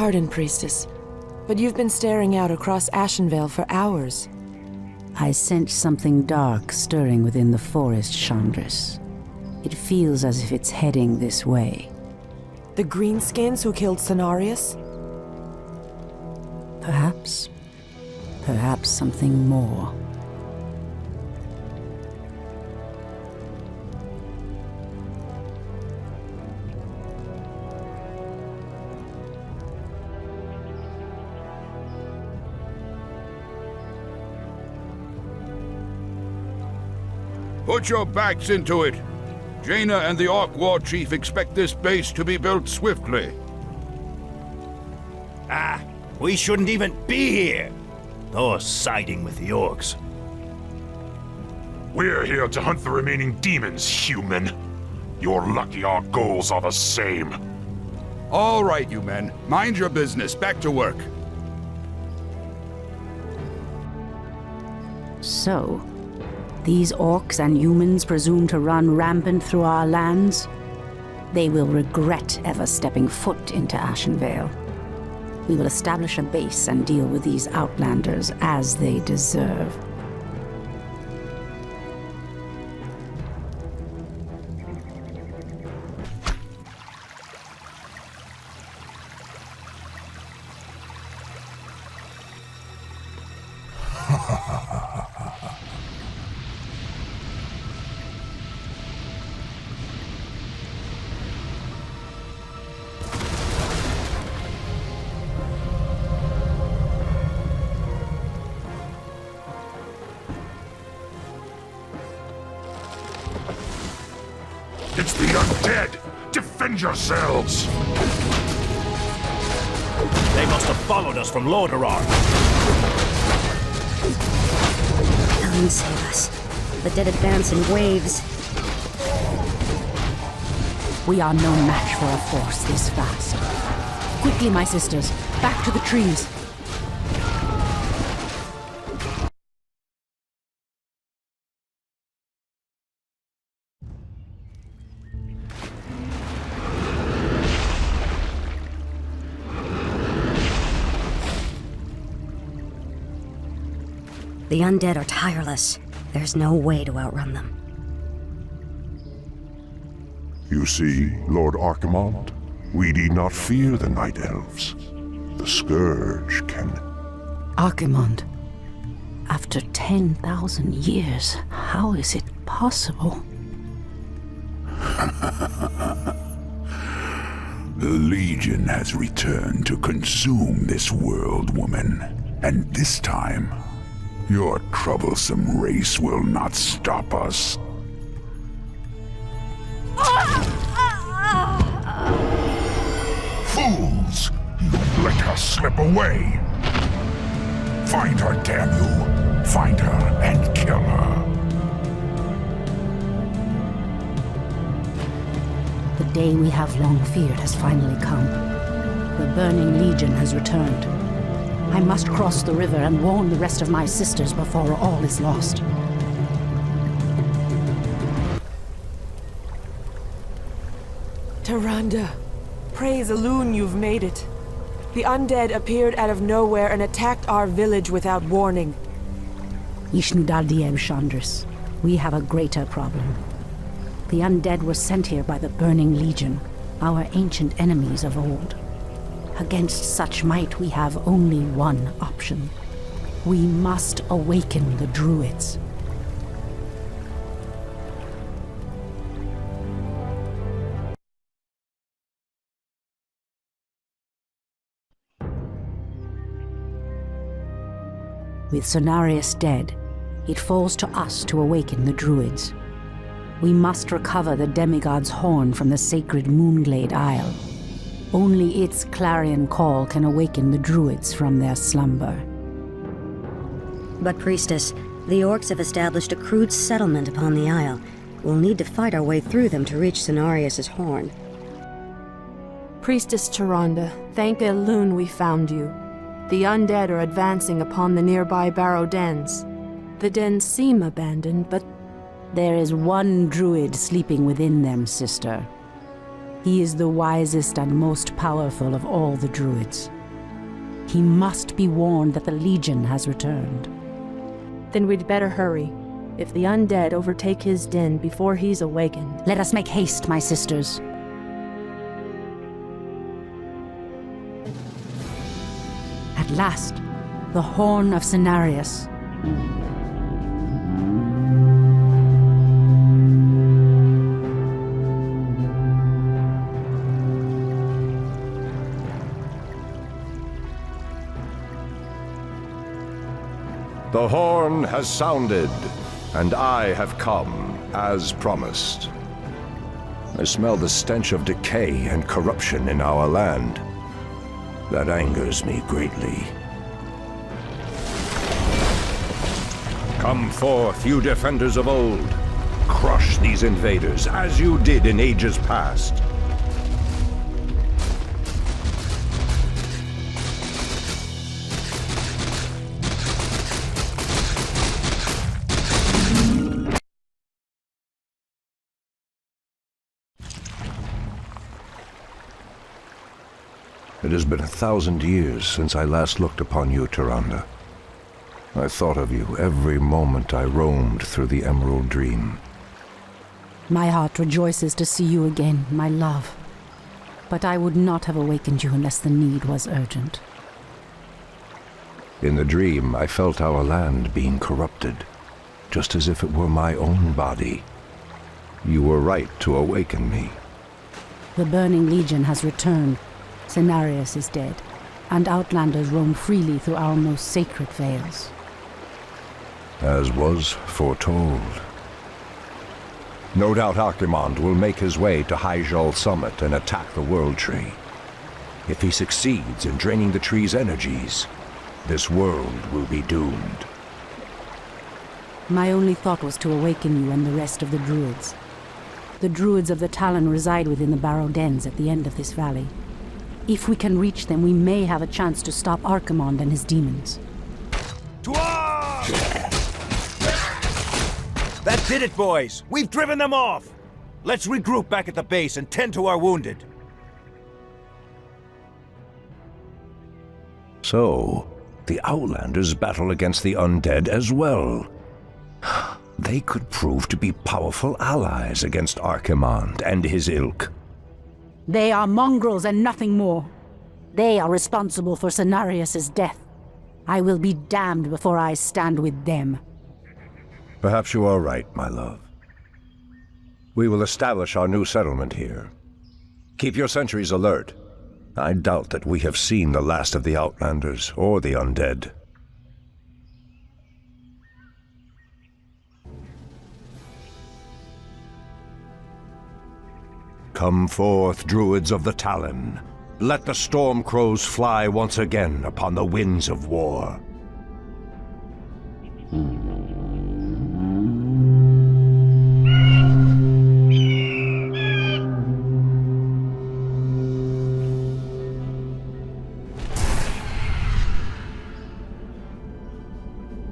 Pardon, Priestess, but you've been staring out across Ashenvale for hours. I sense something dark stirring within the forest, Chandris. It feels as if it's heading this way. The greenskins who killed Cenarius? Perhaps. Perhaps something more. Put your backs into it. Jaina and the Orc War Chief expect this base to be built swiftly. We shouldn't even be here. Or siding with the Orcs. We're here to hunt the remaining demons, human. You're lucky our goals are the same. All right, you men. Mind your business. Back to work. So, these orcs and humans presume to run rampant through our lands? They will regret ever stepping foot into Ashenvale. We will establish a base and deal with these outlanders as they deserve. It's the undead! Defend yourselves! They must have followed us from Lordaeron. Helen, save us. The dead advance in waves. We are no match for a force this fast. Quickly, my sisters, back to the trees. The undead are tireless. There's no way to outrun them. You see, Lord Archimonde, we need not fear the Night Elves. The Scourge can... Archimonde, after 10,000 years, how is it possible? The Legion has returned to consume this world, woman. And this time, your troublesome race will not stop us. Fools! You let her slip away! Find her, damn you! Find her and kill her! The day we have long feared has finally come. The Burning Legion has returned. I must cross the river and warn the rest of my sisters before all is lost. Tyrande, praise Elune you've made it. The undead appeared out of nowhere and attacked our village without warning. Ishnudaldiem Chandris, we have a greater problem. The undead were sent here by the Burning Legion, our ancient enemies of old. Against such might, we have only one option. We must awaken the druids. With Cenarius dead, it falls to us to awaken the druids. We must recover the demigod's horn from the sacred Moonglade Isle. Only its clarion call can awaken the druids from their slumber. But, Priestess, the Orcs have established a crude settlement upon the Isle. We'll need to fight our way through them to reach Cenarius' horn. Priestess Tyrande, thank Elune we found you. The undead are advancing upon the nearby barrow dens. The dens seem abandoned, but there is one druid sleeping within them, sister. He is the wisest and most powerful of all the druids. He must be warned that the Legion has returned. Then we'd better hurry. If the undead overtake his den before he's awakened... Let us make haste, my sisters. At last, the Horn of Cenarius. The horn has sounded, and I have come, as promised. I smell the stench of decay and corruption in our land. That angers me greatly. Come forth, you defenders of old. Crush these invaders, as you did in ages past. It has been 1,000 years since I last looked upon you, Tyrande. I thought of you every moment I roamed through the Emerald Dream. My heart rejoices to see you again, my love. But I would not have awakened you unless the need was urgent. In the dream, I felt our land being corrupted, just as if it were my own body. You were right to awaken me. The Burning Legion has returned. Cenarius is dead, and outlanders roam freely through our most sacred vales. As was foretold. No doubt Archimonde will make his way to Hyjal Summit and attack the World Tree. If he succeeds in draining the tree's energies, this world will be doomed. My only thought was to awaken you and the rest of the druids. The druids of the Talon reside within the Barrow Dens at the end of this valley. If we can reach them, we may have a chance to stop Archimonde and his demons. To arms! That did it, boys! We've driven them off! Let's regroup back at the base and tend to our wounded. So, the Outlanders battle against the undead as well. They could prove to be powerful allies against Archimonde and his ilk. They are mongrels and nothing more. They are responsible for Cenarius' death. I will be damned before I stand with them. Perhaps you are right, my love. We will establish our new settlement here. Keep your sentries alert. I doubt that we have seen the last of the Outlanders or the undead. Come forth, druids of the Talon. Let the storm crows fly once again upon the winds of war.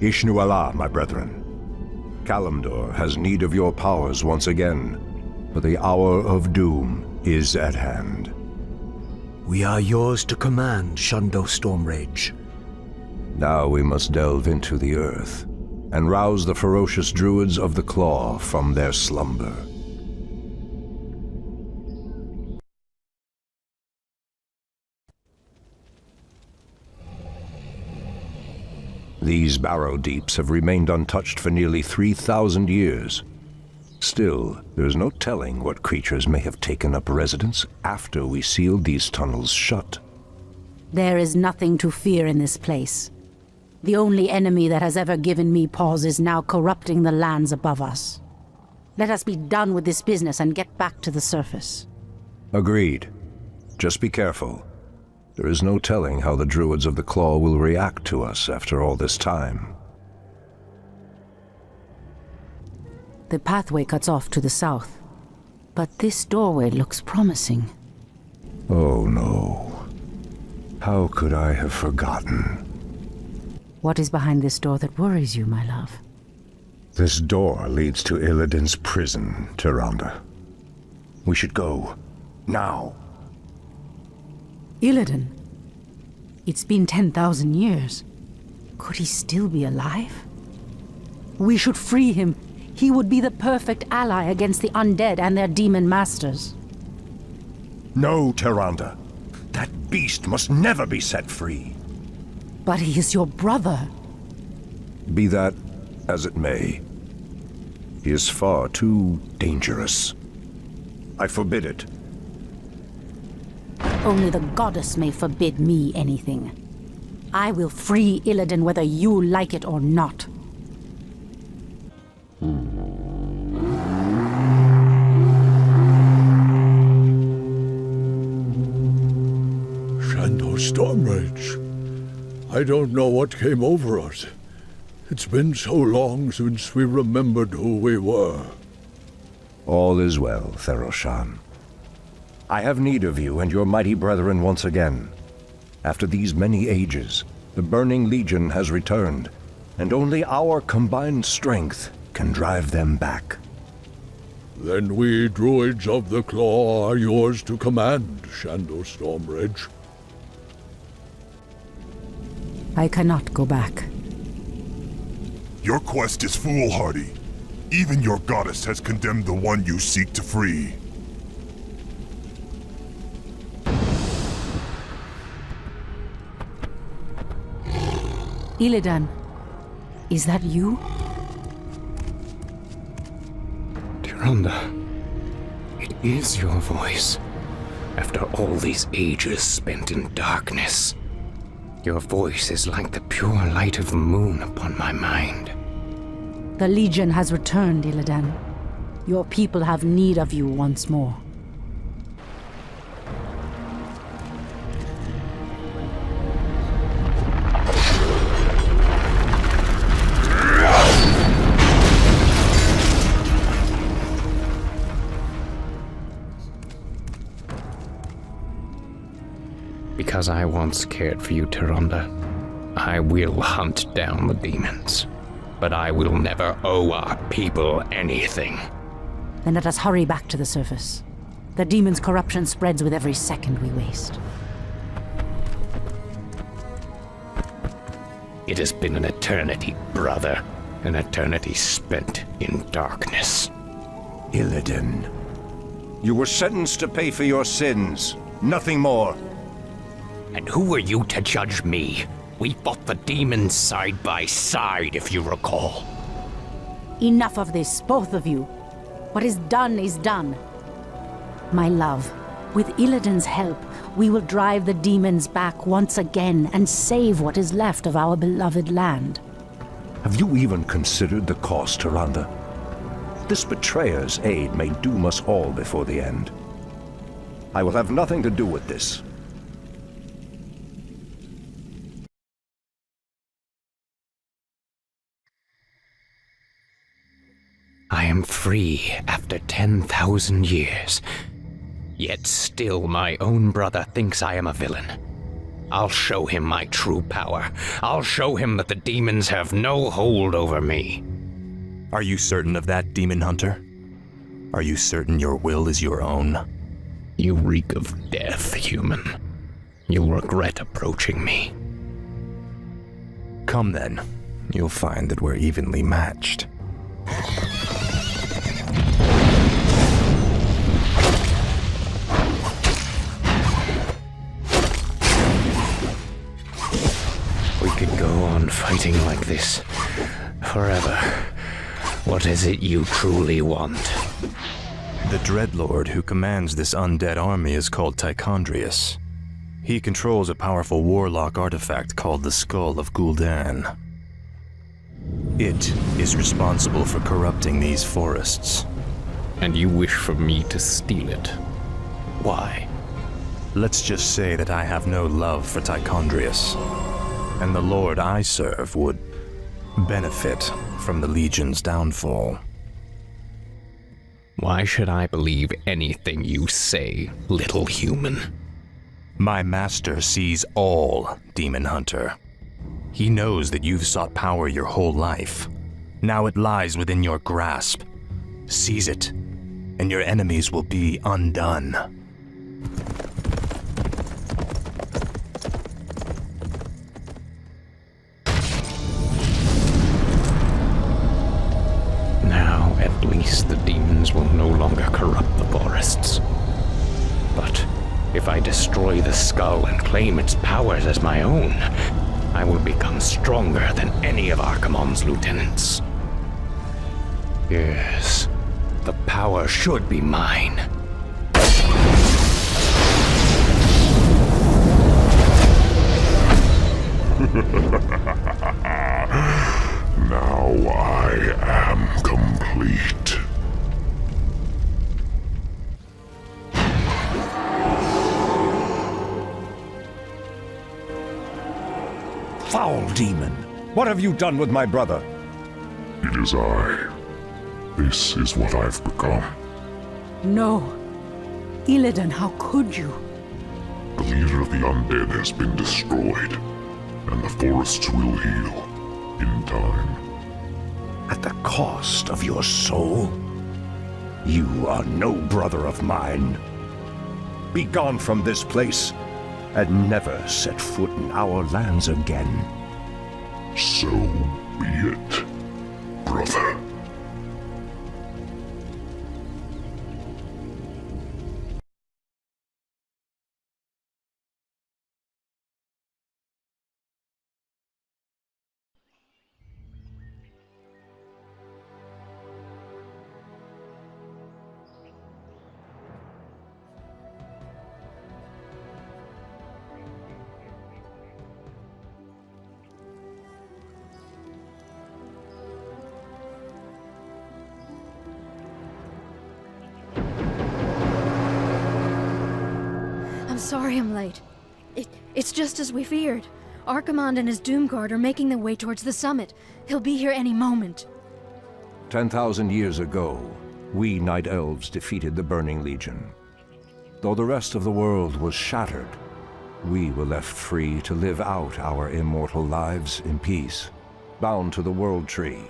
Ishnu Allah, my brethren. Kalimdor has need of your powers once again, for the hour of doom is at hand. We are yours to command, Shundo Stormrage. Now we must delve into the earth and rouse the ferocious druids of the Claw from their slumber. These barrow deeps have remained untouched for nearly 3,000 years. Still, there is no telling what creatures may have taken up residence after we sealed these tunnels shut. There is nothing to fear in this place. The only enemy that has ever given me pause is now corrupting the lands above us. Let us be done with this business and get back to the surface. Agreed. Just be careful. There is no telling how the druids of the Claw will react to us after all this time. The pathway cuts off to the south, but this doorway looks promising. Oh no. How could I have forgotten? What is behind this door that worries you, my love? This door leads to Illidan's prison, Tyrande. We should go. Now. Illidan. It's been 10,000 years. Could he still be alive? We should free him. He would be the perfect ally against the undead and their demon masters. No, Tyrande. That beast must never be set free. But he is your brother. Be that as it may, he is far too dangerous. I forbid it. Only the goddess may forbid me anything. I will free Illidan whether you like it or not. Shando's Stormrage. I don't know what came over us. It's been so long since we remembered who we were. All is well, Theroshan. I have need of you and your mighty brethren once again. After these many ages, the Burning Legion has returned, and only our combined strength can drive them back. Then we druids of the Claw are yours to command, Shando Stormrage. I cannot go back. Your quest is foolhardy. Even your goddess has condemned the one you seek to free. Illidan, is that you? Tyrande, it is your voice. After all these ages spent in darkness, your voice is like the pure light of the moon upon my mind. The Legion has returned, Illidan. Your people have need of you once more. Because I once cared for you, Tyrande, I will hunt down the demons. But I will never owe our people anything. Then let us hurry back to the surface. The demon's corruption spreads with every second we waste. It has been an eternity, brother. An eternity spent in darkness. Illidan, you were sentenced to pay for your sins, nothing more. And who are you to judge me? We fought the demons side by side, if you recall. Enough of this, both of you. What is done. My love, with Illidan's help, we will drive the demons back once again and save what is left of our beloved land. Have you even considered the cost, Tyrande? This betrayer's aid may doom us all before the end. I will have nothing to do with this. I am free after 10,000 years. Yet still my own brother thinks I am a villain. I'll show him my true power. I'll show him that the demons have no hold over me. Are you certain of that, Demon Hunter? Are you certain your will is your own? You reek of death, human. You'll regret approaching me. Come then. You'll find that we're evenly matched. We could go on fighting like this forever. What is it you truly want? The Dreadlord who commands this undead army is called Tichondrius. He controls a powerful warlock artifact called the Skull of Gul'dan. It is responsible for corrupting these forests. And you wish for me to steal it? Why? Let's just say that I have no love for Tichondrius, and the Lord I serve would benefit from the Legion's downfall. Why should I believe anything you say, little human? My master sees all, Demon Hunter. He knows that you've sought power your whole life. Now it lies within your grasp. Seize it, and your enemies will be undone. Now, at least the demons will no longer corrupt the forests. But if I destroy the skull and claim its powers as my own, I will become stronger than any of Archimonde's lieutenants. Yes, the power should be mine. Now I am complete. Foul demon! What have you done with my brother? It is I. This is what I've become. No. Illidan, how could you? The leader of the undead has been destroyed, and the forests will heal in time. At the cost of your soul? You are no brother of mine. Be gone from this place, and never set foot in our lands again. So be it, brother. I'm sorry I'm late. It's just as we feared. Archimonde and his Doomguard are making their way towards the summit. He'll be here any moment. 10,000 years ago, we Night Elves defeated the Burning Legion. Though the rest of the world was shattered, we were left free to live out our immortal lives in peace, bound to the World Tree.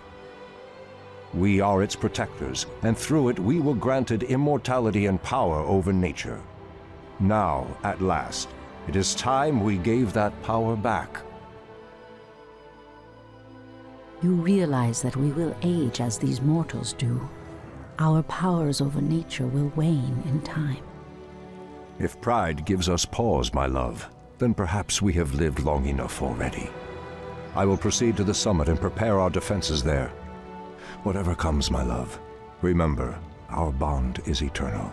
We are its protectors, and through it we were granted immortality and power over nature. Now, at last, it is time we gave that power back. You realize that we will age as these mortals do. Our powers over nature will wane in time. If pride gives us pause, my love, then perhaps we have lived long enough already. I will proceed to the summit and prepare our defenses there. Whatever comes, my love, remember, our bond is eternal.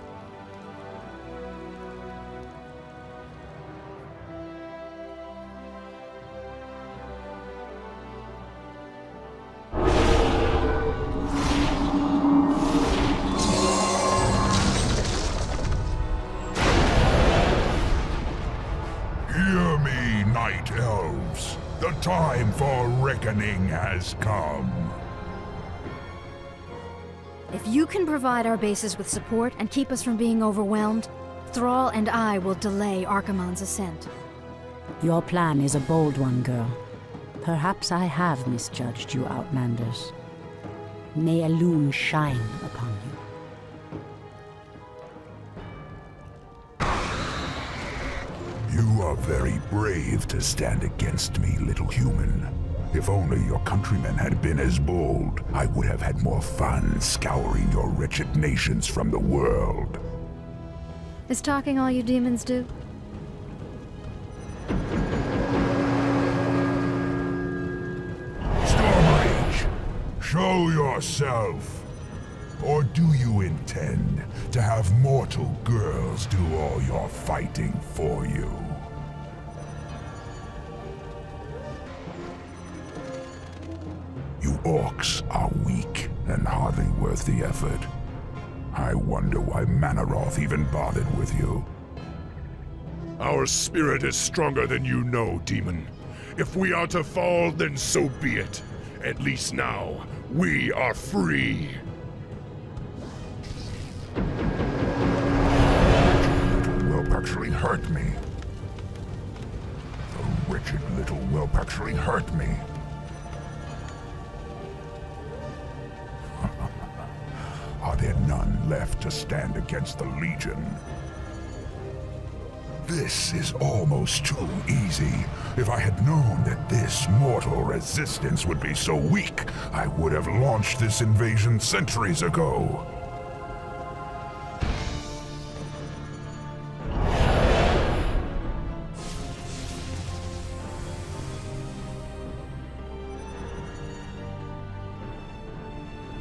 Hear me, Night Elves. The time for reckoning has come. If you can provide our bases with support and keep us from being overwhelmed, Thrall and I will delay Archimonde's ascent. Your plan is a bold one, girl. Perhaps I have misjudged you, Outlanders. May Elune shine upon you. You are very brave to stand against me, little human. If only your countrymen had been as bold, I would have had more fun scouring your wretched nations from the world. Is talking all you demons do? Stormrage, show yourself. Or do you intend to have mortal girls do all your fighting for you? You orcs are weak and hardly worth the effort. I wonder why Manaroth even bothered with you. Our spirit is stronger than you know, demon. If we are to fall, then so be it. At least now, we are free. The whelp actually hurt me. The wretched little whelp actually hurt me. Are there none left to stand against the Legion? This is almost too easy. If I had known that this mortal resistance would be so weak, I would have launched this invasion centuries ago.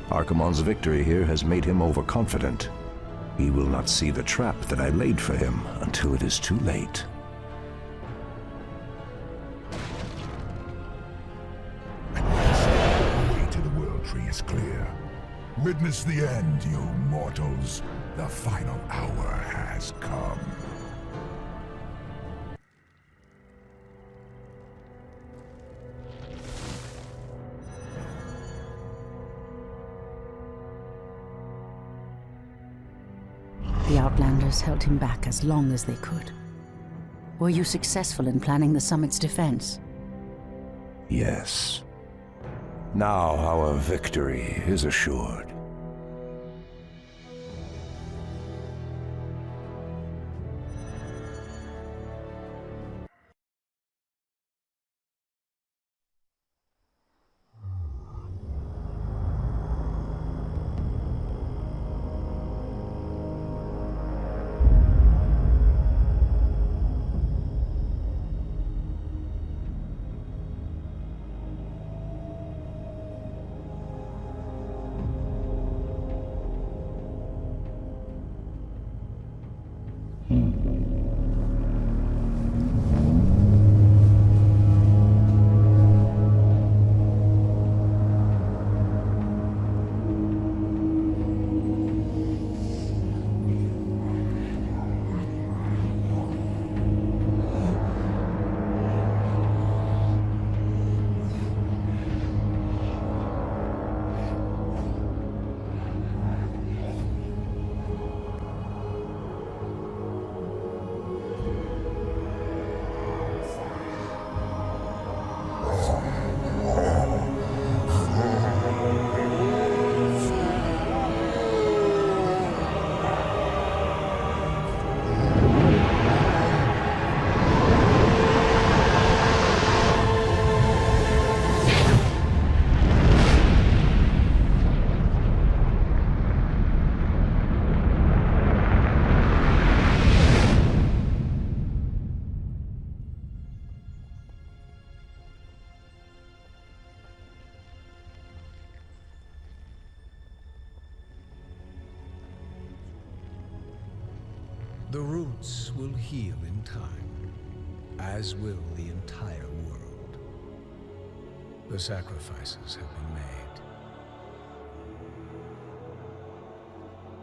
Archimonde's victory here has made him overconfident. He will not see the trap that I laid for him until it is too late. At last, the way to the World Tree is clear. Witness the end, you mortals. The final hour has come. The Outlanders held him back as long as they could. Were you successful in planning the summit's defense? Yes. Now our victory is assured. The roots will heal in time, as will the entire world. The sacrifices have been made.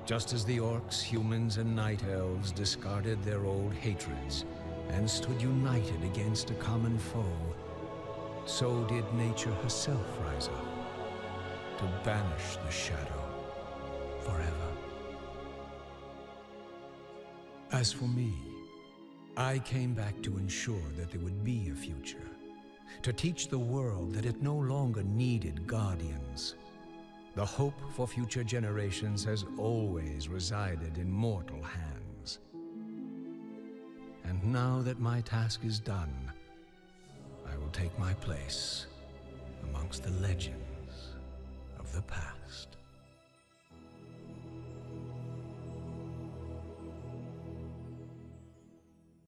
Just as the orcs, humans, and night elves discarded their old hatreds and stood united against a common foe, so did nature herself rise up to banish the shadow forever. As for me, I came back to ensure that there would be a future, to teach the world that it no longer needed guardians. The hope for future generations has always resided in mortal hands. And now that my task is done, I will take my place amongst the legends.